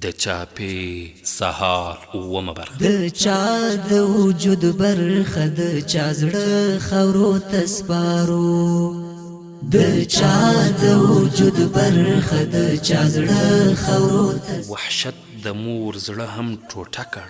د چاپی سهار اومه برخه د چا د وجود برخه د چا زړه خاورو ته سپارو د چا د وجود برخه د چا زړه خاورو ته وحشت د مور زړه هم ټوټه کړ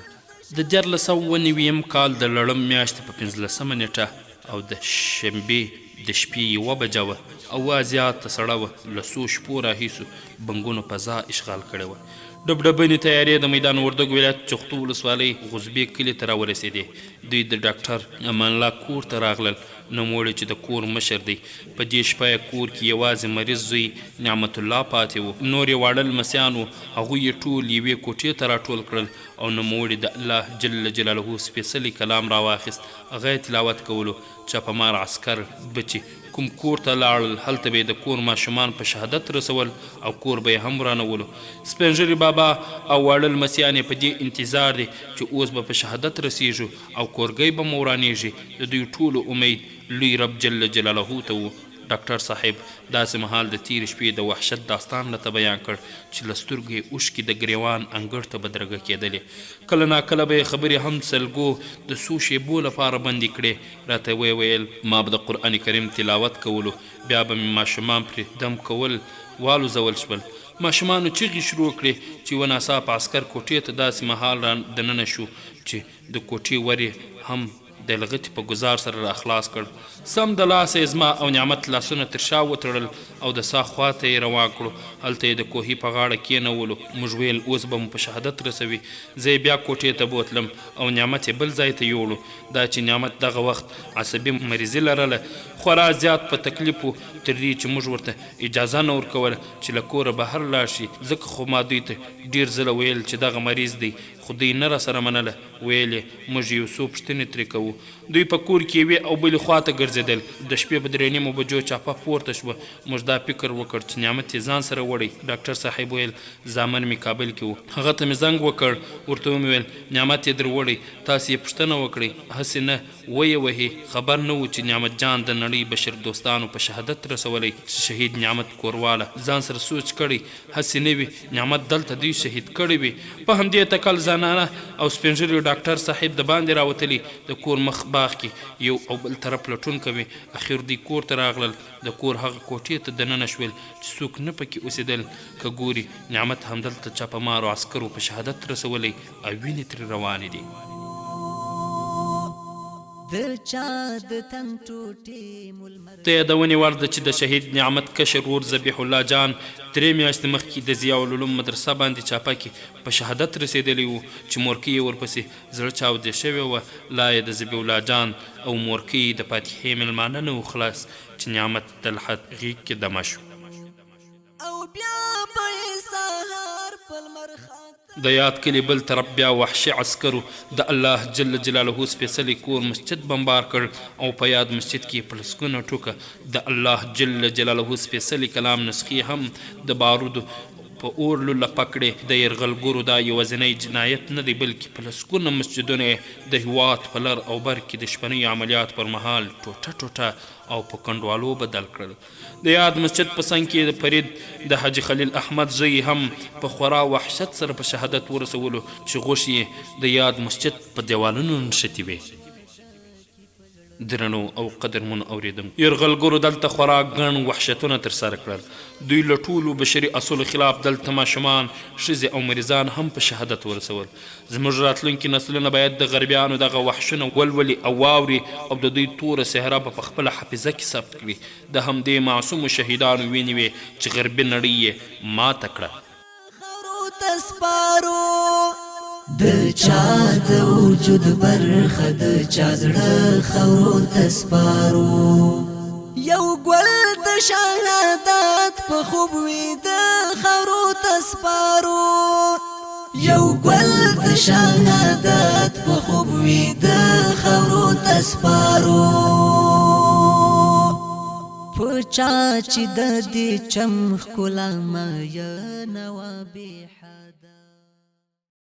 د 1999 کال د لړم میاشتې په 15 نیټه او د شنبې د شپې 1 بجه وه. اوا زیاته سړه وه، له څو شپو راهیسو بنګونو فضا اشغال کړې وه. ډبډبنې تیارې د میدان وردګ ولایت چختو ولسوالۍ غزبې کلي ته راورسېدې. دوی د ډاکټر امان الله کور ته راغلل. نوموړی چې د کور مشر دی، په دې شپه یې کور کې یوازې مریض زوی نعمت الله پاتې و. نور یې واړه لمسیان وو، هغوی یې ټول یوې کوټې ته راټول کړل او نوموړي د الله جل جلاله سپېڅلی کلام راواخیست. هغه یې تلاوت کولو. چاپمار عسکر بچي کوم کور ته لاړل، هلته به یې د کور ماشومان په شهادت رسول او کور به یې هم ورانولو. سپین ږیري بابا او واړه لمسیان یې په دې انتظار دي چې اوس به په شهادت رسیږو او کورګۍ به مو ورانیږي. د دوی ټولو امید لوی رب جل جلاله ته و. ډاکټر صاحب داسې مهال د تیرې شپې د وحشت داستان راته بیان کړ چې له سترګو یې اوښکې د ګریوان انګړ ته بدرګه کېدلې. کله ناکله به یې خبرې هم سلګو د څو شیبو لپاره بندې کړې. راته ویې ویل ما به د قرآن کریم تلاوت کولو، بیا به مې ماشومان پرې دم کول والوزول شول. ماشومانو چغې شروع کړې چې یوه ناڅاپه عسکر کوټې ته داسې مهال را دننه شو چې د کوټې ور یې هم د لغتې په ګزار سره را خلاص کړ. سم د لاسه زما او نعمت لاسونه تر شا وتړل او د سا خواته یې روان کړو. هلته یې د کوهي په غاړه کېنولو. موږ ویل اوس به مو په شهادت رسوي. زه بیا کوټې ته بوتلم او نعمت یې بل ځای ته یوړو. دا چې نعمت دغه وخت عصبي مریضي لرله، خورا زیات په تکلیف و، تر دې چې موږ ورته اجازه نه ورکوله چې له کوره بهر لاړ شي. ځکه خو ما دوی ته ډېر ځله ویل چې دغه مریض دی، خو دوی نه راسره منله. ویل یې موږ یو څو پوښتنې ترې کوو. دوی په کور کې یوې او بلې خوا ته ګرځېدل. د شپې په 3:30 بجو چاپه پورته شوه. موږ دا فکر وکړ چې نعمت یې ځان سره وړی. ډاکټر صاحب ویل زامن مې کابل کې و. هغه ته مې زنګ وکړ، ورته ومې ویل نعمت یې در وړی، تاسې یې پوښتنه وکړئ. هسې نه ویې وهي. خبر نه و چې نعمت جان د نړۍ بشر دوستانو په شهادت رسولی. شهید نعمت کورواله ځان سره سوچ کړی، هسې نه وي نعمت دلته دوی شهید کړی وي. په همدې تکل زنانه او سپین ږیري ډاکټر صاحب د باندې راوتلي. د کور مخ باغ کې یو او بل طرف لټون کوي. اخر دوی کور ته راغلل. د کور هغه کوټې ته دننه شول چې څوک نه پکې اوسېدل. که ګوري نعمت همدلته چاپمارو عسکرو په شهادت رسولی او وینې ترې روانې دي. ته یادونې وړ ده چې د شهید نعمت کشر ورور ذبیح الله جان 3 میاشتې مخکې د ضیاء العلوم مدرسه باندې چاپه کې په شهادت رسېدلی و چې مورکۍ یې ورپسې زړه چاودې شوې وه. لا یې د ذبیح الله جان او مورکۍ د فاتحې مېلمانه نه و خلاص چې نعمت د لحد غېږ کې دمه شو. او بیا په سهار په لمر د یاد کلي بل طرف بیا وحشي عسکرو د الله جل جلاله سپېڅلی کور مسجد بمبار کړ او په یاد مسجد کې په لسګونه ټوکه د الله جل جلاله سپېڅلی کلام نسخې هم د بارودو په اور لوله پکړې. د یرغلګرو دا یوازینی جنایت نه دی، بلکې په لسګونه مسجدونه یې د هېواد په لر او بر کې د شپنیو عملیات پر مهال ټوټه ټوټه او په کنډوالو بدل کړل. د یاد مسجد په څنګ کې د فرید د حاجي خلیل احمد زوی هم په خورا وحشت سره په شهادت ورسولو چې غوښې یې د یاد مسجد په دیوالونو نښتې وې. درنو او قدرمنو اورېدونکو، یرغلګرو دلته خورا ګڼ وحشتونه ترسره کړل. دوی له ټولو بشري اصولو خلاف دلته ماشومان، ښځې او مریضان هم په شهادت ورسول. زموږ راتلونکي نسلونه باید د غربیانو دغه وحشونه ولولي او واوري او د دوی توره صحرا په خپله حافظه کې ثبت کړي. د همدې معصومو شهیدانو وینې وې چې غربي نړۍ یې ماته کړه. د چا د وجود برخه د چا زړه خاورو ته سپارو. یو ګل د شهادت په خوب وي د خاورو ته سپارو. یو ګل د شهادت په خوب وي د خاورو ته سپارو. په چا چې د دې چم ښکلا مینه وه بې